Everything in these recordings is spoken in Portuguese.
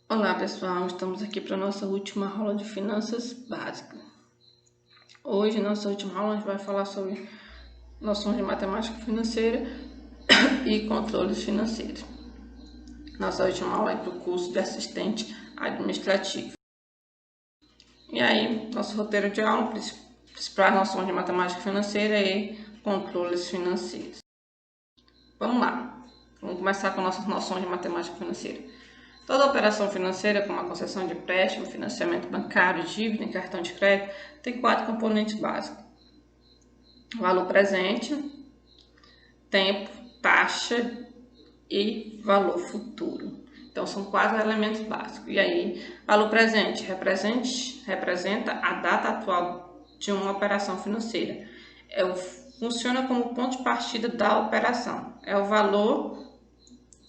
Olá pessoal, estamos aqui para a nossa última aula de finanças básicas. Hoje, nossa última aula, a gente vai falar sobre noções de matemática financeira e controles financeiros. Nossa última aula é para o curso de assistente administrativo. E aí, nosso roteiro de aula, principais noções de matemática financeira e controles financeiros. Vamos lá, vamos começar com nossas noções de matemática financeira. Toda operação financeira, como a concessão de empréstimo, financiamento bancário, dívida e cartão de crédito, tem 4 componentes básicos: valor presente, tempo, taxa e valor futuro. Então, são 4 elementos básicos. E aí, valor presente representa a data atual de uma operação financeira. Funciona como ponto de partida da operação. É o valor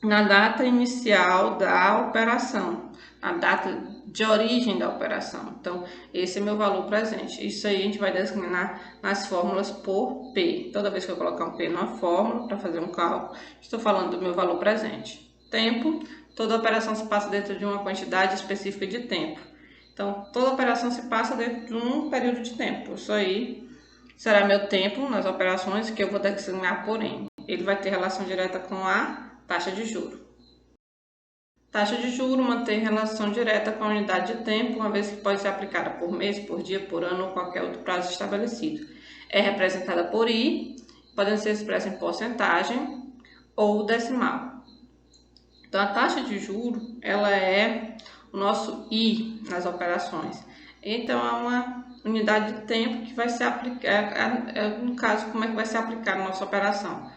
na data inicial da operação, na data de origem da operação. Então, esse é meu valor presente. Isso aí a gente vai designar nas fórmulas por P. Toda vez que eu colocar um P numa fórmula para fazer um cálculo, estou falando do meu valor presente. Tempo, toda operação se passa dentro de uma quantidade específica de tempo. Então, toda operação se passa dentro de um período de tempo. Isso aí será meu tempo nas operações que eu vou designar por N. Ele vai ter relação direta com a taxa de juro. Taxa de juro mantém relação direta com a unidade de tempo, uma vez que pode ser aplicada por mês, por dia, por ano ou qualquer outro prazo estabelecido. É representada por I, podendo ser expressa em porcentagem ou decimal. Então, a taxa de juro, ela é o nosso I nas operações. Então, é uma unidade de tempo que vai ser aplicada, no caso, como é que vai ser aplicada a nossa operação?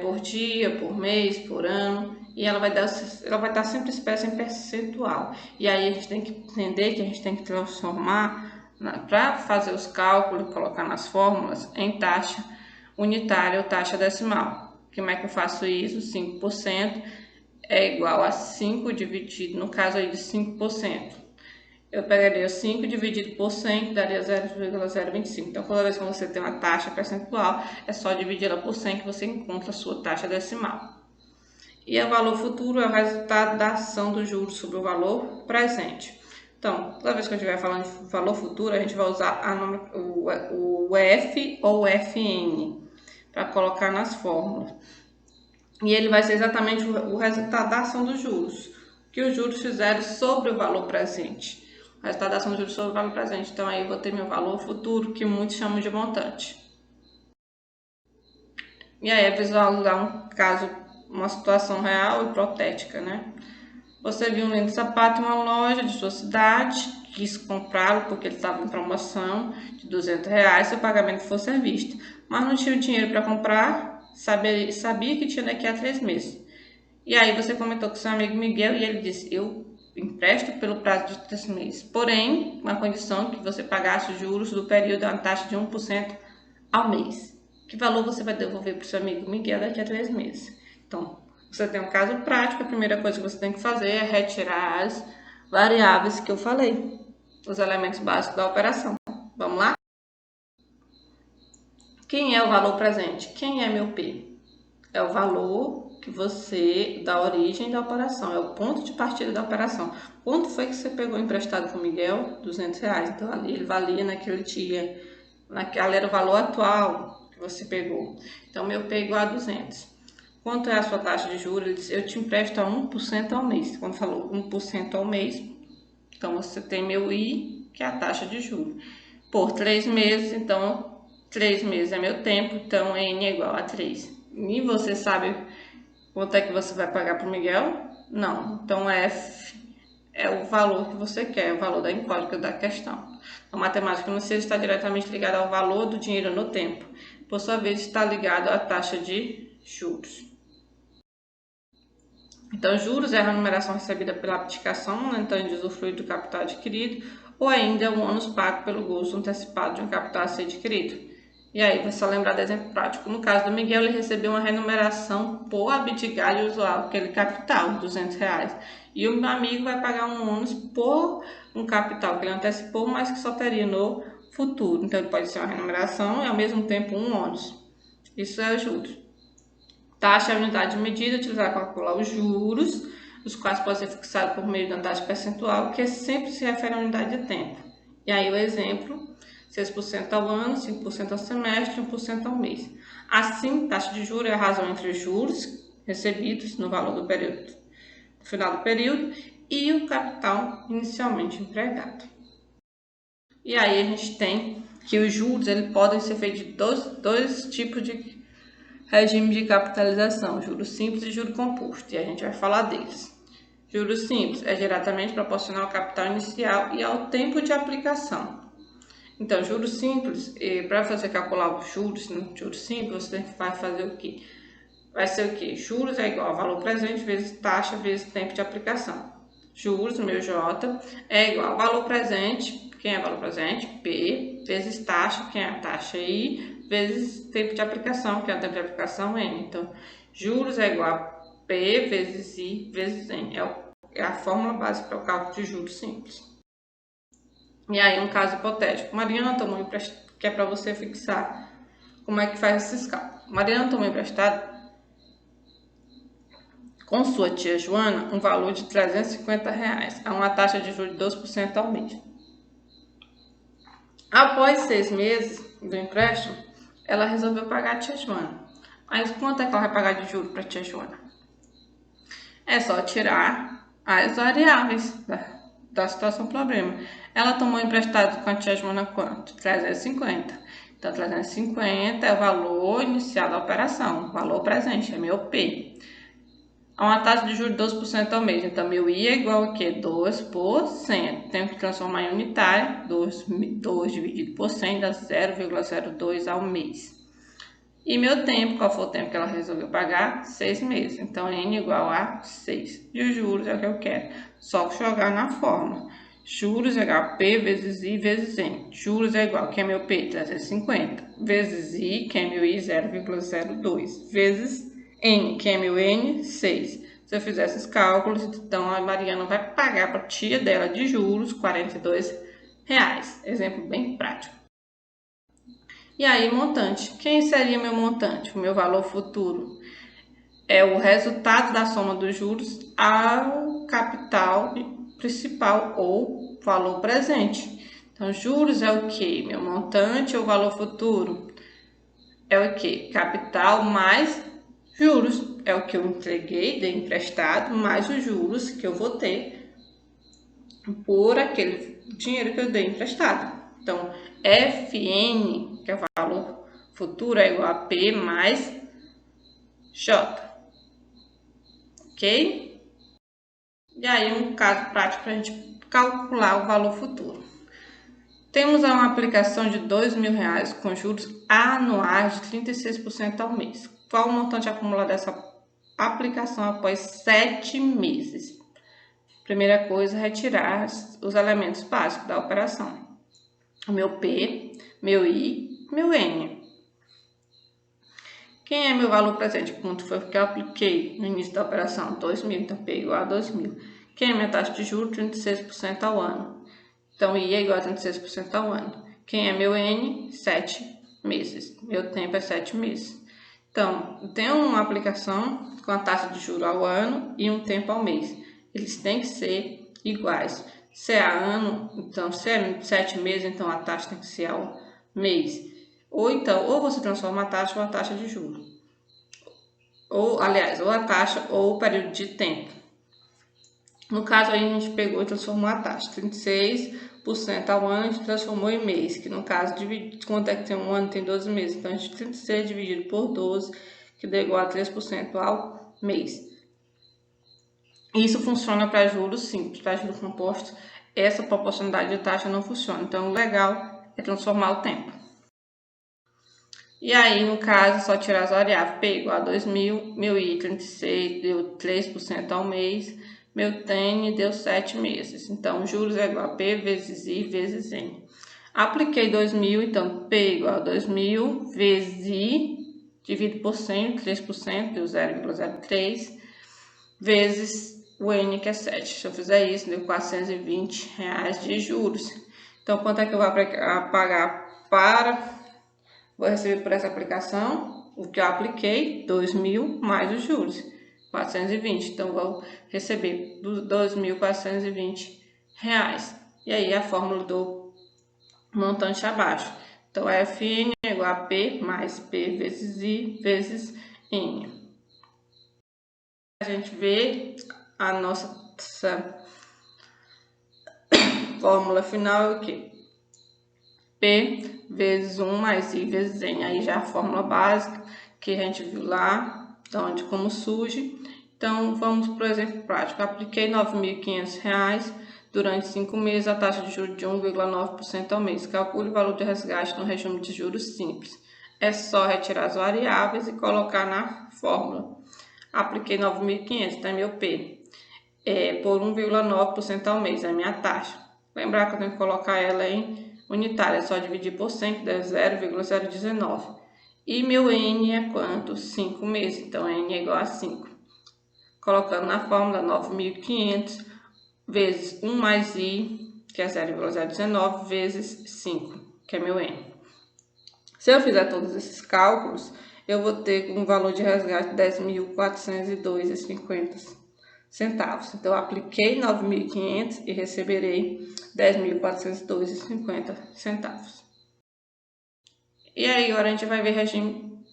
Por dia, por mês, por ano, e ela vai estar sempre expressa em percentual. E aí a gente tem que entender que a gente tem que transformar, para fazer os cálculos e colocar nas fórmulas, em taxa unitária ou taxa decimal. Como é que eu faço isso? 5% é igual a 5 dividido, no caso aí de 5%. Eu pegaria 5 dividido por 100, que daria 0,025. Então, toda vez que você tem uma taxa percentual, é só dividir ela por 100 que você encontra a sua taxa decimal. E o valor futuro é o resultado da ação do juros sobre o valor presente. Então, toda vez que eu estiver falando de valor futuro, a gente vai usar o F ou FN para colocar nas fórmulas. E ele vai ser exatamente o resultado da ação dos juros, que os juros fizeram sobre o valor presente. O resultado da ação dos juros sobre o valor presente. Então, aí eu vou ter meu valor futuro, que muitos chamam de montante. E aí é visualizar um caso, uma situação real e hipotética, né? Você viu um lindo sapato em uma loja de sua cidade, quis comprá-lo porque ele estava em promoção de R$200 se o pagamento fosse à vista, mas não tinha dinheiro para comprar, sabia que tinha daqui a 3 meses. E aí você comentou com seu amigo Miguel e ele disse: eu empresto pelo prazo de 3 meses, porém, uma condição que você pagasse os juros do período a uma taxa de 1% ao mês. Que valor você vai devolver para o seu amigo Miguel daqui a 3 meses? Então, você tem um caso prático, a primeira coisa que você tem que fazer é retirar as variáveis que eu falei, os elementos básicos da operação. Vamos lá? Quem é o valor presente? Quem é meu P? É o valor que você dá origem da operação, é o ponto de partida da operação. Quanto foi que você pegou emprestado com o Miguel? R$200. Então, ali ele valia naquele dia, ali era o valor atual que você pegou. Então, meu P é igual a 200. Quanto é a sua taxa de juros? Ele disse: eu te empresto a 1% ao mês. Quando falou 1% ao mês, então você tem meu I, que é a taxa de juros. Por 3 meses, então 3 meses é meu tempo, então N é igual a 3. E você sabe quanto é que você vai pagar para o Miguel? Não. Então F é o valor que você quer, o valor da incógnita da questão. A matemática financeira está diretamente ligada ao valor do dinheiro no tempo. Por sua vez, está ligado à taxa de juros. Então, juros é a remuneração recebida pela aplicação, né, então de usufruir do capital adquirido, ou ainda é o ônus pago pelo gozo antecipado de um capital a ser adquirido. E aí, você só lembrar do exemplo prático. No caso do Miguel, ele recebeu uma remuneração por abdicar de usar aquele capital, R$200. E o meu amigo vai pagar um ônus por um capital que ele antecipou, mas que só teria no futuro. Então, ele pode ser uma remuneração e, ao mesmo tempo, um ônus. Isso é juros. Taxa é a unidade de medida utilizada para calcular os juros os quais podem ser fixados por meio de uma taxa percentual, que sempre se refere à unidade de tempo. E aí o exemplo, 6% ao ano, 5% ao semestre, 1% ao mês. Assim, taxa de juros é a razão entre os juros recebidos no valor do período, no final do período, e o capital inicialmente empregado. E aí a gente tem que os juros podem ser feitos de dois tipos de regime de capitalização, juros simples e juros composto, e a gente vai falar deles. Juros simples é diretamente proporcional ao capital inicial e ao tempo de aplicação. Então, juros simples, para você calcular os juros, no juros simples, você vai fazer o quê? Vai ser o quê? Juros é igual a valor presente vezes taxa vezes tempo de aplicação. Juros, meu J, é igual a valor presente, quem é valor presente? P, vezes taxa, quem é a taxa? I, vezes tempo de aplicação, que é o tempo de aplicação, N. Então, juros é igual a P vezes I vezes N. É a fórmula básica para o cálculo de juros simples. E aí, um caso hipotético. Mariana tomou emprestado, que é para você fixar como é que faz esses cálculos. Mariana tomou emprestado com sua tia Joana um valor de R$350, a uma taxa de juros de 12% ao mês. Após 6 meses do empréstimo, ela resolveu pagar a tia Joana. Mas quanto é que ela vai pagar de juros para a tia Joana? É só tirar as variáveis da situação problema. Ela tomou emprestado com a tia Joana quanto? 350. Então, 350 é o valor inicial da operação, o valor presente, é meu P. A uma taxa de juros de 12% ao mês. Então, meu I é igual a quê? 2%. Tenho que transformar em unitária. 2 dividido por 100 dá 0,02 ao mês. E meu tempo, qual foi o tempo que ela resolveu pagar? 6 meses. Então, N igual a 6. E os juros é o que eu quero. Só jogar na fórmula. Juros é igual a P vezes I vezes N. Juros é igual, que é meu P? 350. Vezes I, que é meu I? 0,02. Vezes N, que é meu N? 6. Se eu fizer esses cálculos, então a Mariana vai pagar para a tia dela de juros R$42. Exemplo bem prático. E aí, montante. Quem seria meu montante? O meu valor futuro é o resultado da soma dos juros ao capital principal ou valor presente. Então, juros é o que? Meu montante ou valor futuro? É o que? Capital mais juros. É o que eu entreguei, dei emprestado, mais os juros que eu vou ter por aquele dinheiro que eu dei emprestado. Então, FN, que é o valor futuro, é igual a P mais J. Ok? E aí, um caso prático para a gente calcular o valor futuro. Temos uma aplicação de R$2.000 com juros anuais de 36% ao mês. Qual o montante acumulado dessa aplicação após 7 meses? Primeira coisa, retirar os elementos básicos da operação. O meu P, meu I, meu N. Quem é meu valor presente? Quanto foi que eu apliquei no início da operação? 2.000, então P igual a 2.000. Quem é minha taxa de juros? 36% ao ano. Então, I é igual a 36% ao ano. Quem é meu N? 7 meses. Meu tempo é 7 meses. Então, tem uma aplicação com a taxa de juros ao ano e um tempo ao mês. Eles têm que ser iguais. Se é a ano, então, se é 7 meses, então a taxa tem que ser ao mês. Ou então, ou você transforma a taxa ou a taxa de juros. Ou, aliás, ou a taxa ou o período de tempo. No caso, aí a gente pegou e transformou a taxa. 36% ao ano, a gente transformou em mês. Que no caso, quanto é que tem um ano? Tem 12 meses. Então, a gente 36 dividido por 12, que dá igual a 3% ao mês. Isso funciona para juros simples. Para juros compostos, essa proporcionalidade de taxa não funciona. Então, o legal é transformar o tempo. E aí, no caso, é só tirar as variáveis. P igual a 2.000, meu I 36 deu 3% ao mês. Meu TN deu 7 meses. Então, juros é igual a P vezes I vezes N. Apliquei 2.000, então P igual a 2.000 vezes I, dividido por 100, 3%, deu 0,03, vezes o N, que é 7. Se eu fizer isso, deu R$420 de juros. Então, quanto é que eu vou pagar para... Vou receber por essa aplicação o que eu apliquei, 2.000 mais os juros. 2.420. Então, vou receber R$ 2.420. E aí, a fórmula do montante abaixo. Então, Fn é igual a P mais P vezes I vezes N. A gente vê a nossa fórmula final é o quê? P vezes 1 mais I vezes N. Aí já a fórmula básica que a gente viu lá, onde como surge. Então, vamos para o exemplo prático. Apliquei R$ 9.500 durante 5 meses, a taxa de juros de 1,9% ao mês. Calcule o valor de resgate no regime de juros simples. É só retirar as variáveis e colocar na fórmula. Apliquei 9.500, então é meu P. Por 1,9% ao mês, é a minha taxa. Lembrar que eu tenho que colocar ela em unitária, é só dividir por 100, que dá 0,019. E meu N é quanto? 5 meses, então N é igual a 5. Colocando na fórmula 9.500 vezes 1 mais I, que é 0,019, vezes 5, que é meu N. Se eu fizer todos esses cálculos, eu vou ter um valor de resgate de R$ 10.402,50. Então, eu apliquei 9.500 e receberei R$ 10.402,50. E aí, agora a gente vai ver regime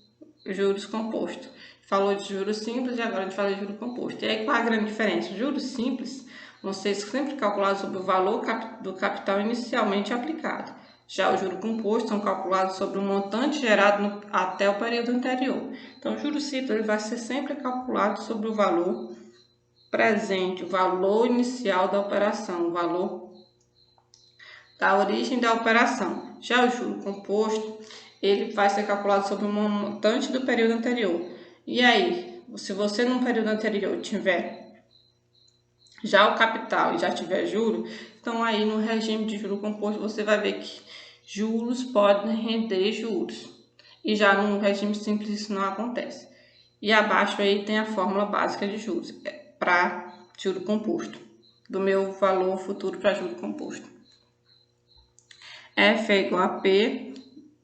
juros composto. Falou de juros simples e agora a gente fala de juros composto. E aí, qual a grande diferença? Juros simples vão ser sempre calculados sobre o valor do capital inicialmente aplicado. Já o juro composto são calculados sobre o montante gerado até o período anterior. Então, o juro simples ele vai ser sempre calculado sobre o valor presente, o valor inicial da operação, o valor da origem da operação. Já o juro composto, ele vai ser calculado sobre o montante do período anterior. E aí, se você no período anterior tiver já o capital e já tiver juro, então aí no regime de juro composto você vai ver que juros podem render juros. E já no regime simples isso não acontece. E abaixo aí tem a fórmula básica de juros para juro composto, do meu valor futuro para juro composto. F é igual a P,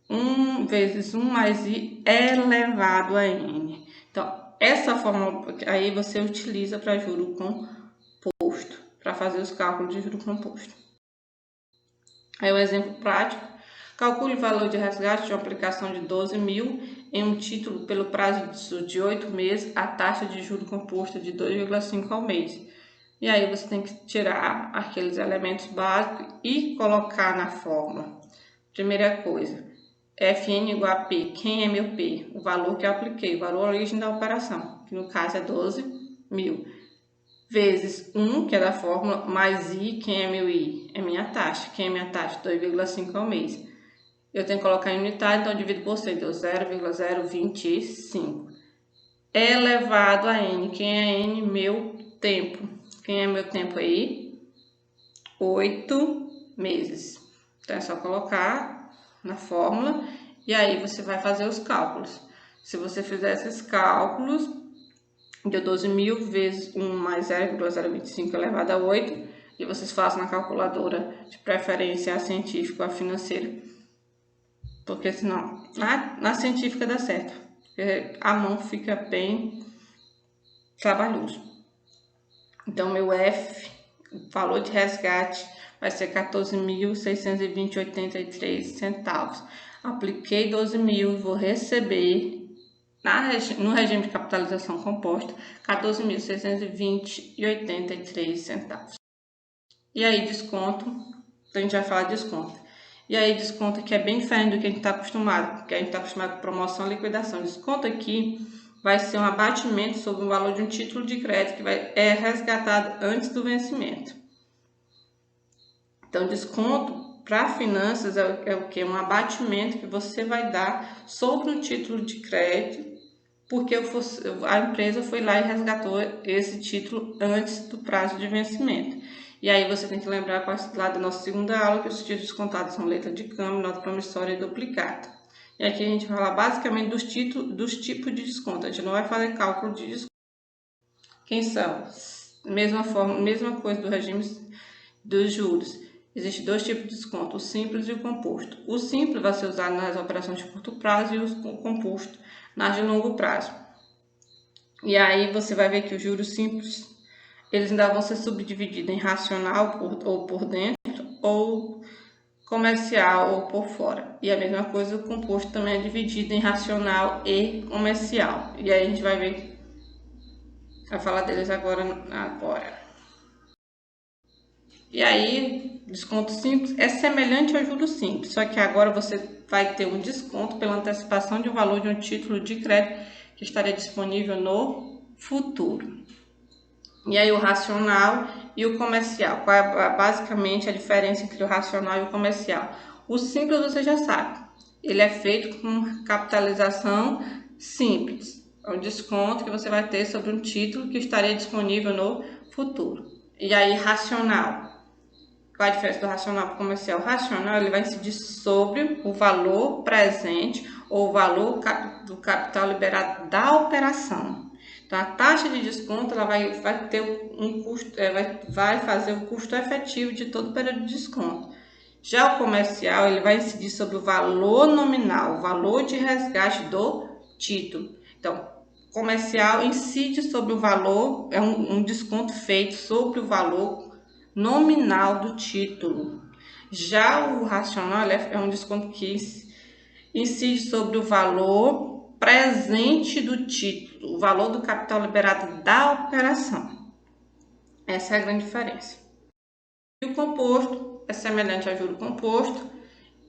1 vezes 1 mais I elevado a N. Então, essa fórmula aí você utiliza para juro composto, para fazer os cálculos de juro composto. Aí um exemplo prático. Calcule o valor de resgate de uma aplicação de 12.000 em um título pelo prazo de 8 meses, a taxa de juro composto de 2,5 ao mês. E aí você tem que tirar aqueles elementos básicos e colocar na fórmula. Primeira coisa, Fn igual a P. Quem é meu P? O valor que eu apliquei, o valor origem da operação, que no caso é 12.000. Vezes 1, que é da fórmula, mais I, quem é meu I? É minha taxa. Quem é minha taxa? 2,5 ao mês. Eu tenho que colocar em unitário, então eu divido por 100, deu 0,025. Elevado a N. Quem é N? Meu tempo. Quem é meu tempo aí? 8 meses. Então é só colocar na fórmula e aí você vai fazer os cálculos. Se você fizer esses cálculos, deu 12.000 vezes 1 mais 0,025 elevado a 8, e vocês façam na calculadora, de preferência a científica ou a financeira, porque senão na científica dá certo, porque a mão fica bem trabalhoso. Então, meu F, o valor de resgate, vai ser 14.620,83 centavos. Apliquei 12.000 e vou receber no regime de capitalização composta, 14.620,83 centavos. E aí, desconto, a gente vai falar de desconto. E aí, desconto que é bem diferente do que a gente está acostumado, porque a gente está acostumado com promoção e liquidação. Desconto aqui vai ser um abatimento sobre o valor de um título de crédito que é resgatado antes do vencimento. Então, desconto para finanças é o que? Um abatimento que você vai dar sobre o título de crédito, porque a empresa foi lá e resgatou esse título antes do prazo de vencimento. E aí você tem que lembrar lá da nossa segunda aula que os títulos descontados são letra de câmbio, nota promissória e duplicata. E aqui a gente vai falar basicamente dos tipos de desconto. A gente não vai fazer cálculo de desconto. Quem são? Mesma coisa do regime dos juros. Existem dois tipos de desconto, o simples e o composto. O simples vai ser usado nas operações de curto prazo e o composto nas de longo prazo. E aí você vai ver que os juros simples, eles ainda vão ser subdivididos em racional ou por dentro, ou comercial ou por fora. E a mesma coisa, o composto também é dividido em racional e comercial. E aí a gente vai falar deles agora. E aí, desconto simples é semelhante ao juros simples, só que agora você vai ter um desconto pela antecipação de um valor de um título de crédito que estaria disponível no futuro. E aí o racional e o comercial. Qual é basicamente a diferença entre o racional e o comercial? O simples você já sabe. Ele é feito com capitalização simples. É um desconto que você vai ter sobre um título que estaria disponível no futuro. E aí racional. Qual a diferença do racional para o comercial? O racional ele vai incidir sobre o valor presente ou o valor do capital liberado da operação. Então, a taxa de desconto ela vai ter um custo, vai fazer o custo efetivo de todo o período de desconto. Já o comercial ele vai incidir sobre o valor nominal, o valor de resgate do título. Então, comercial incide sobre o valor, é um desconto feito sobre o valor nominal do título. Já o racional é um desconto que incide sobre o valor presente do título, o valor do capital liberado da operação. Essa é a grande diferença. E o composto é semelhante ao juro composto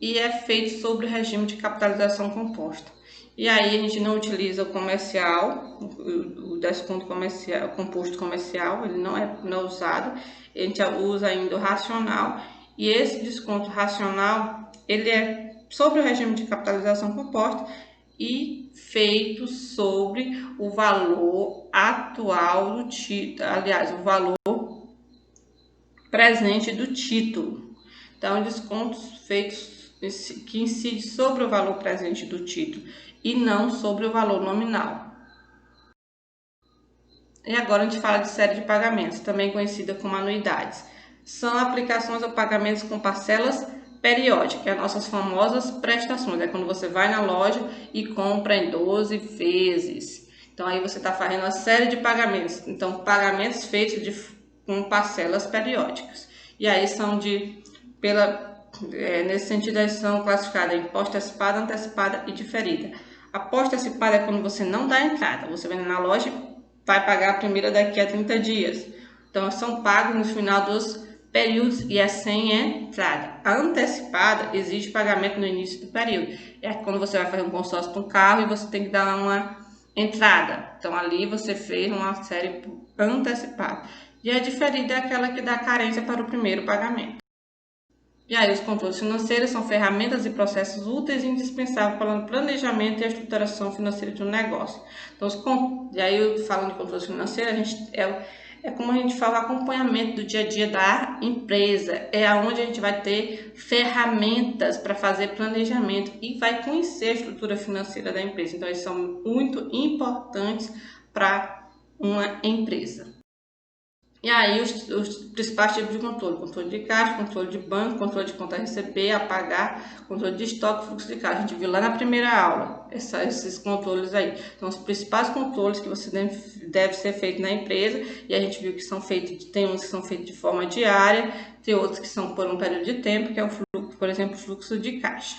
e é feito sobre o regime de capitalização composta. E aí a gente não utiliza o comercial, o desconto comercial, o composto comercial, ele não é usado. A gente usa ainda o racional. E esse desconto racional, ele é sobre o regime de capitalização composta e feito sobre o valor atual do título, aliás, o valor presente do título. Então, descontos feitos que incide sobre o valor presente do título e não sobre o valor nominal. E agora a gente fala de série de pagamentos, também conhecida como anuidades. São aplicações ou pagamentos com parcelas periódicas, as nossas famosas prestações. É quando você vai na loja e compra em 12 vezes. Então aí você está fazendo uma série de pagamentos. Então, pagamentos feitos com parcelas periódicas. E aí são nesse sentido, eles são classificadas em pós-antecipada, antecipada e diferida. A pós-antecipada é quando você não dá entrada, você vem na loja e vai pagar a primeira daqui a 30 dias. Então, são pagos no final dos períodos e é sem entrada. A antecipada exige pagamento no início do período. É quando você vai fazer um consórcio para um carro e você tem que dar uma entrada. Então, ali você fez uma série antecipada. E a diferida é aquela que dá carência para o primeiro pagamento. E aí, os controles financeiros são ferramentas e processos úteis e indispensáveis para o planejamento e a estruturação financeira de um negócio. Então, e aí, falando de controles financeiros, é como a gente fala, o acompanhamento do dia a dia da empresa. É onde a gente vai ter ferramentas para fazer planejamento e vai conhecer a estrutura financeira da empresa. Então, eles são muito importantes para uma empresa. E aí, os principais tipos de controle: controle de caixa, controle de banco, controle de conta a receber, a pagar, controle de estoque, fluxo de caixa. A gente viu lá na primeira aula esses controles aí. Então, os principais controles que você deve ser feito na empresa, e a gente viu que são feitos, tem uns que são feitos de forma diária, tem outros que são por um período de tempo, que é o fluxo, por exemplo, o fluxo de caixa.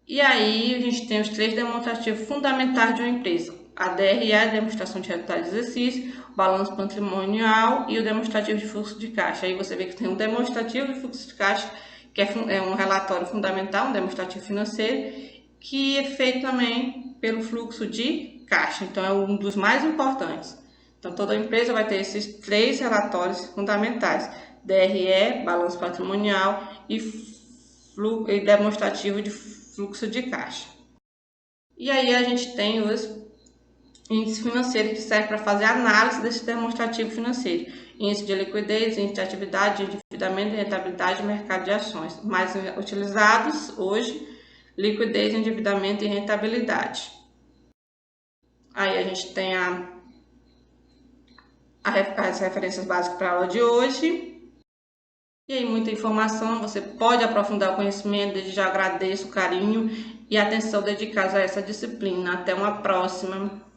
E aí, a gente tem os 3 demonstrativos fundamentais de uma empresa: a DRE, a demonstração de resultado de exercício, o balanço patrimonial e o demonstrativo de fluxo de caixa. Aí você vê que tem um demonstrativo de fluxo de caixa, que é um relatório fundamental, um demonstrativo financeiro, que é feito também pelo fluxo de caixa. Então, é um dos mais importantes. Então, toda empresa vai ter esses 3 relatórios fundamentais: DRE, balanço patrimonial e demonstrativo de fluxo de caixa. E aí a gente tem os índices financeiros que servem para fazer análise desse demonstrativo financeiro: índice de liquidez, índice de atividade, de endividamento, rentabilidade e mercado de ações. Mais utilizados hoje: liquidez, endividamento e rentabilidade. Aí a gente tem as referências básicas para a aula de hoje. E aí, muita informação, você pode aprofundar o conhecimento. Desde já agradeço o carinho e a atenção dedicados a essa disciplina. Até uma próxima.